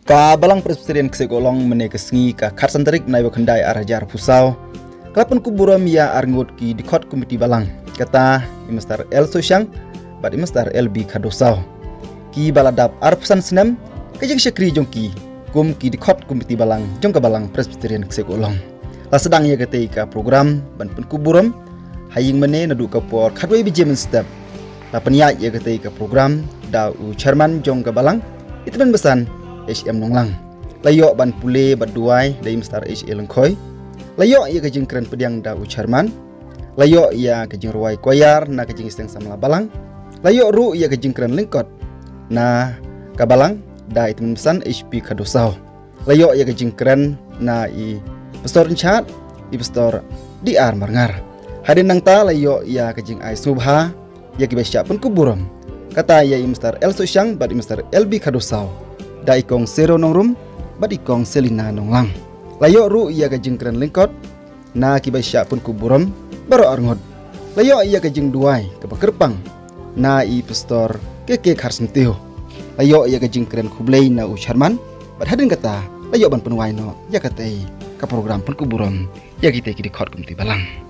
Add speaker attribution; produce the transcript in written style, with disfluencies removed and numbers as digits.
Speaker 1: Ka balang presbyterian kesegolong mene kesengi ka karsanterik menai bakandai arajar pusau. Kalapan kuburam ya arngot ki dikot komiti balang. Kata imestar El Sosyang, bat imestar LB kadosau. Ki baladap arpusan senam, kajeng syakri jongki, kum ki dikot komiti balang, jongka balang presbyterian kesegolong. La sedang ya kata ka program ban pen kuburam, haying mene nadu ka por kadwai bije menstep. La peniat ya kata ka program da u chairman jongka balang, itu ben besan HM Nonglang. Layok ban pule bat duai dari Mr. HL Lengkoi. Layok ia kajing keren pediang da ucarman. Layok ia kajing ruai koyar na kajing isteng samla balang. Layok ru ia kajing keren lengkot na kabalang da itu memesan HP kadosau. Layok ia kajing keren na i pastor chat i pastor DR marngar. Hadin nang ta layok ia kajing ai subha ia kibasya pun kuburam. Kata ia Mr. El Sosyang bat Mr. LB kadosau. Da ikong sero nongrum, bat ikong selina nonglang. Layok ru ia kajing keren lengkot, na kibai syak pun kuburam, baru arngot. Layok ia kajing duai, kepakerpang, na i pastor keke karsenteo. Layok ia kajing keren kublai na ucarman, bat hadin kata, layok ban penuai no, ya katai, ka program pun kuburam, ya kita kidi kot kumti balang.